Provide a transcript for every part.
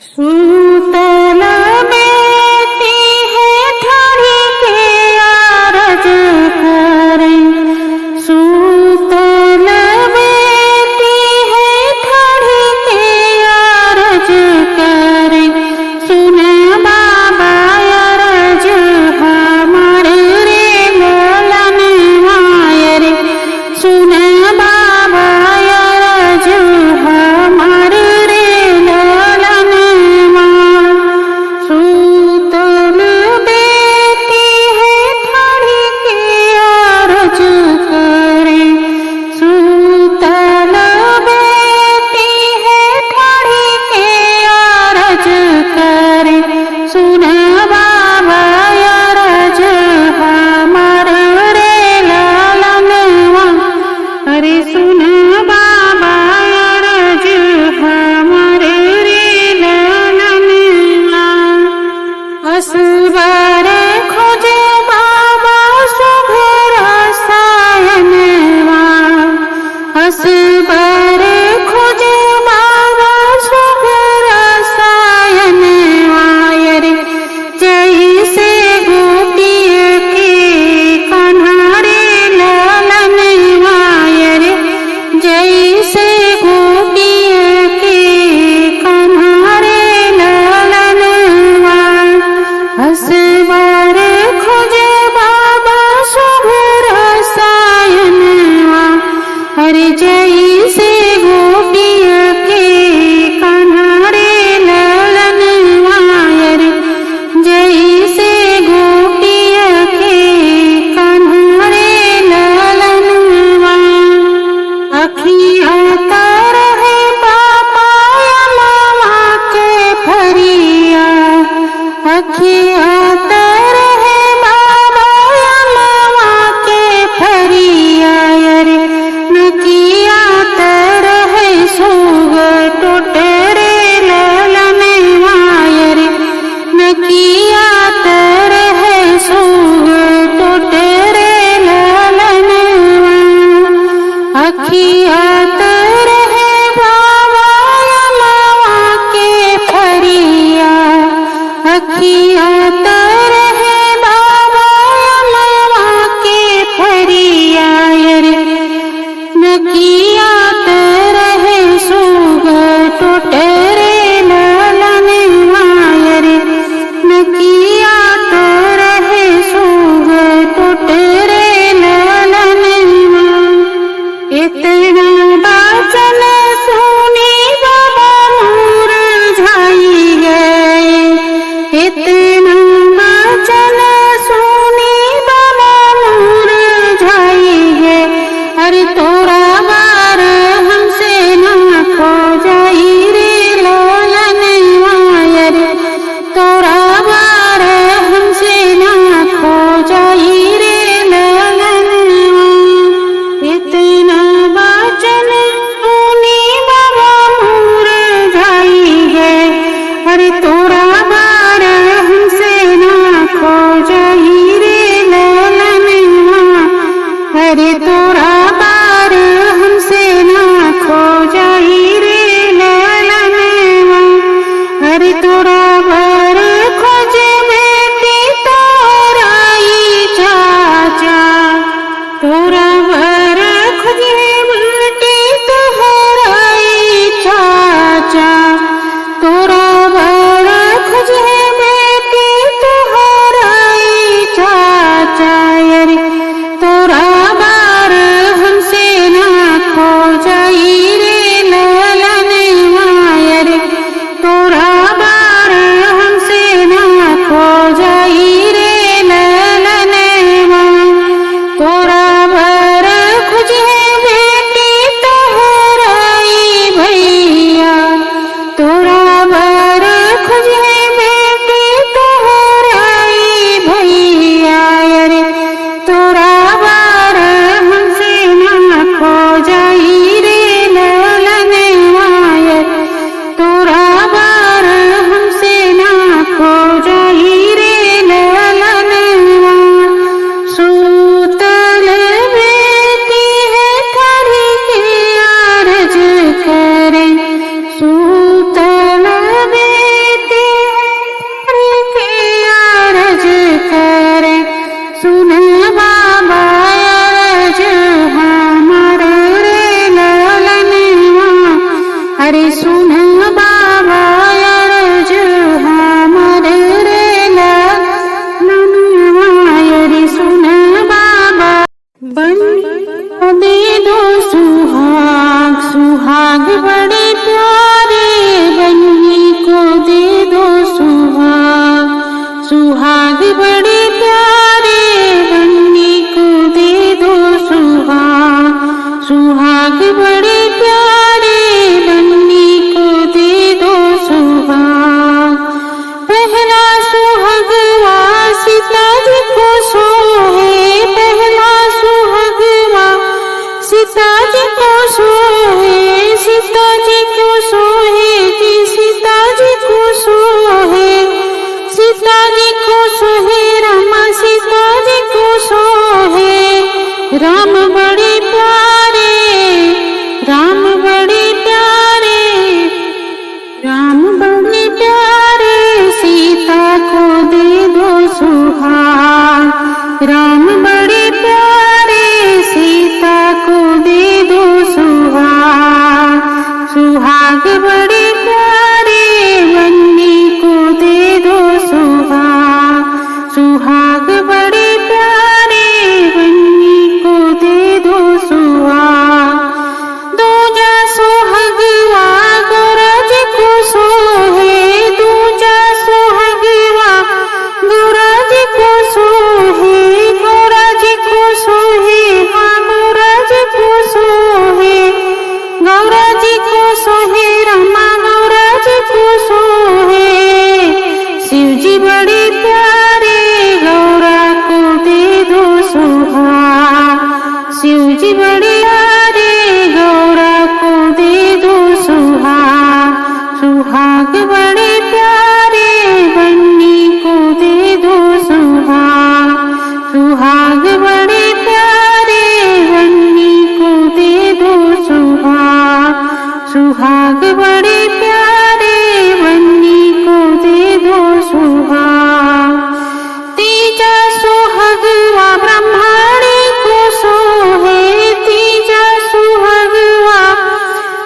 सूतल बेटी है ठाड़ी के आरज करें। सूतल बेटी है ठाड़ी के आरज करें। सुन बाबा अरज हमार रे ललन मायर। सुन बाबा अरज हमार रे ललन माँ। सूतल बेटी है ठाड़ी के आरज करें। सूतल बेटी है ठाड़ी के आरज करें। सुन बाबा अरज हमार रे ललन माँ। अरे सुन बाबा अरज हमार रे ललन माँ। असबर खोजे बाबा सुघर सायनवा। असबर खोजे बाबा सुघर सायनवा। रे जैसे गोपिया के कान्हा रे ललन मायर। जैसे गोपिया के कान्हा रे ललन माँ। असबर खोजे बाबा सुघर सायनवा। अरे जैसे गोपिया के कान्हा रे ललन मायर। जैसे गोपिया के कान्हा रे ललन माँ। अखिया तर है बाबा मामा के फरिया। अखिया तर है बाबा मामा के फरिया। रे नकिया तर है सोग टोटरे ललन मायर। नकिया तर है सोग टोटरे ललन माँ। अखिया तर है बाबा मामा के फरिया। अखिया तर है बाबा मामा के फरिया। रे नकिया तर है सोग टोटरे ललन मायर। नकिया तर है सोग टोटरे ललन माँ। इतना वचन सुनी बाबा मुरझाई गए। इतना वचन सुनी बाबा मुरझाई गए। अरे तोरा बार हमसे न खो जाई रे ललन मायर। तोरा बार हमसे न खो जाई रे ललन माँ। इतना वचन सुनी बाबा मुरझाई गए। अरे तोरा बार हमसे न खो जाई रे ललन माँ। अरे तोरा बार हमसे न खो जाई रे ललन माँ। अरे तोरा बार खोजे बेटी तोराई चाचा। तोरा बार खोजे बेटी तोहराई चाचा। तोरा बार खोजे बेटी तोहराई चाचा। रे तोरा बार हमसे न खो जाई रे ललन मायर। तोरा बार राम बड़े प्यारे सीता को दे दो सुहाग, सुहाग बड़े प्यारे बन्नी को दे दो सुहाग, सुहाग बड़े प्यारे बन्नी को दे दो सुहाग। दूजा सुहागवा गौरज को सोहे, दूजा सुहागवा गौरज को सोहे, गौरज को सोहे, हाँ गौरज को सोहे, गौरज को सोहे रमा गौरज को सोहे। शिव जी बड़े प्यारे गौरा को दे दो सुहाग, शिव जी बड़े प्यारे गौरा को दे दो सुहाग, सुहाग बड़े प्यारे बन्नी को दे दो सुहाग, सुहाग बड़े प्यारे बन्नी को दे दो सुहाग, सुहाग बड़े प्यारे बन्नी को दे दो सुहाग। तीजा सुहागवा ब्रह्मणी को सोहे, तीजा सुहागवा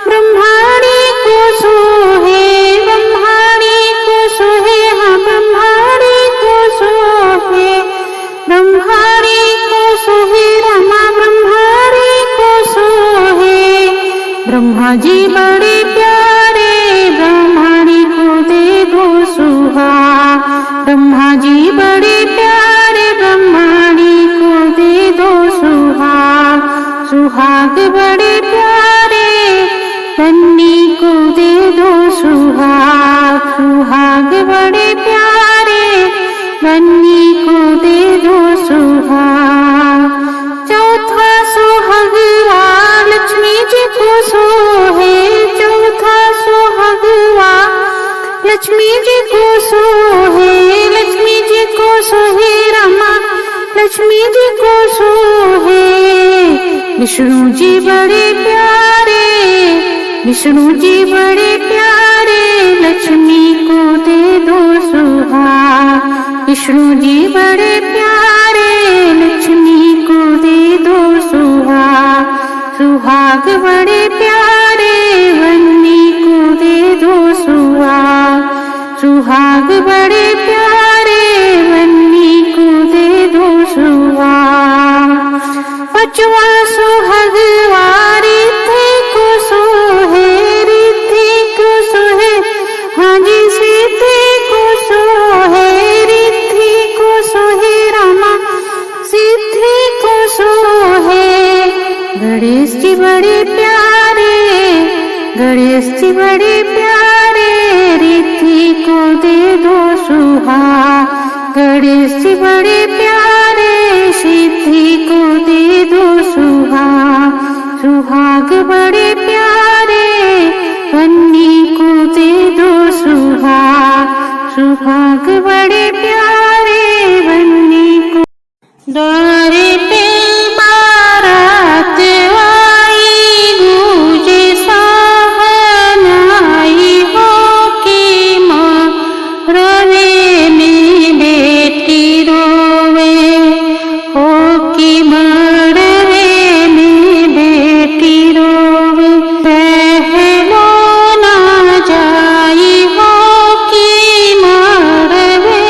ब्रह्मणी को सोहे, ब्रह्मणी को सोहे, हाँ ब्रह्मणी को सोहे, ब्रह्मणी को सोहे रमा ब्रह्मणी को सोहे। ब्रह्मा जी बड़े प्यारे ब्रह्मणी को दे दो सुहाग, ब्रह्मा जी बड़े प्यारे ब्रह्मणी को दे दो सुहाग, सुहाग बड़े प्यारे बन्नी को दे दो सुहाग, सुहाग बड़े प्यारे बन्नी को दे दो सुहाग। चौथा सुहागवा लक्ष्मी जी को सोहे, चौथा सुहागवा लक्ष्मी जी को सोहे, लक्ष्मी जी को सोहे रमा लक्ष्मी जी को सोहे। विष्णु जी बड़े प्यारे, विष्णु जी बड़े प्यारे लक्ष्मी को दे दो सुहाग, विष्णु जी बड़े प्यारे लक्ष्मी को दे दो सुहाग, सुहाग बड़े प्यारे बन्नी को दे दो सुहाग, सुहाग बड़े प्यारे बन्नी को दे दो सुहाग। पांचवा सुहागवा रिद्धि को सोहे, रिद्धि को सोहे, हाँ जी सिद्धि को सोहे, रिद्धि को सोहे रमा सिद्धि को सोहे। गणेश जी बड़े प्यारे, गणेश जी बड़े प्यारे रिद्धि को दे दो सुहाग, गणेश जी बड़े प्यारे सिद्धि को दे दो सुहाग, सुहाग बड़े प्यारे बन्नी को दे दो सुहाग, सुहाग बड़े प्यारे बन्नी को। द्वारे पे बारात आई गूंजे सहनाई हो की माँ रवे में बेटी रोवे, हो की मरवे में बेटी रोवे। पहलो ना जाई हो की मरवे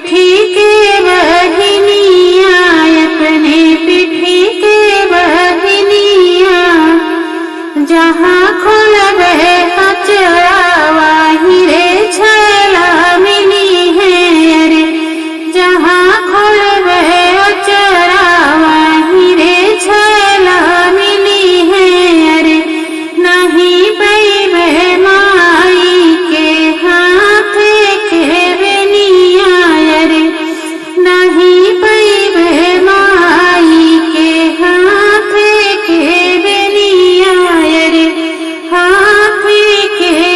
पिठी के बहनिया, अपने पिठी के बहनिया, जहाँ खोलबे अचरा वहीं रे छैला मिली है। अरे जहाँ खोलबे अचरा वहीं रे छैला मिली है। अरे नहीं पैबे माई के हाथ के बेनिया, अरे नहीं पैबे माई के हाथ के बेनिया, अरे हाथ के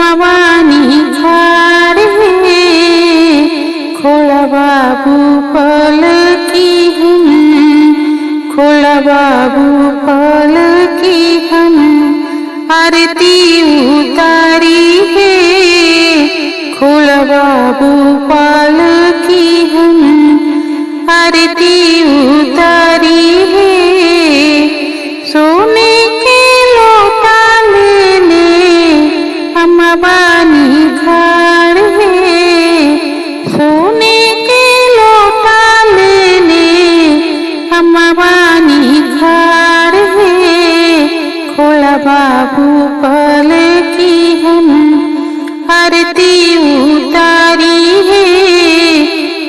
अमवानी खार है खोला बाबू पल की हम खोला बाबू पल की हम आरती उतारी है खोला बाबू पल की हम आरती उतारी है सोने के लोटा लेने अमवानी खार है सोने के लोटा लेने अमवानी खार है खोला बाबू पल की हम आरती उतारी है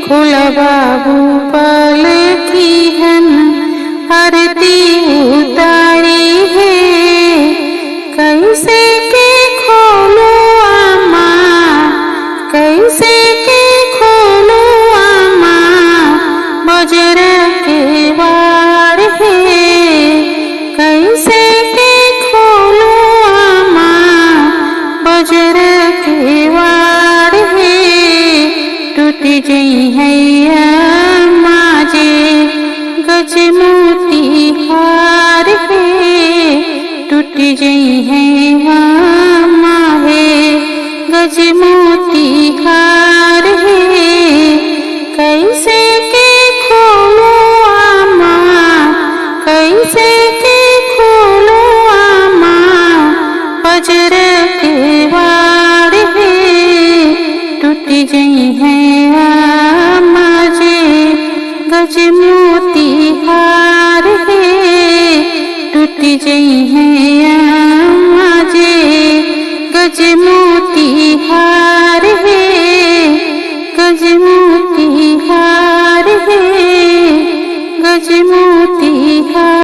खोला बाबू पल की हम आरती उतारी है कैसे के खोलो आमा कैसे के खोलो आमा बजर के वार है कैसे के खोलो आमा बजर के वार है टूट गई है माजे गज मोती हार है टूट गई है माहे गज मोती हार है कैसे के खोलो आमा कैसे के खोलो आमा बजर के वार है टूट गई है माजे गज मोती हार है टूट गई है माजे गज मोती हार है गज मोती हार है गज मोती हार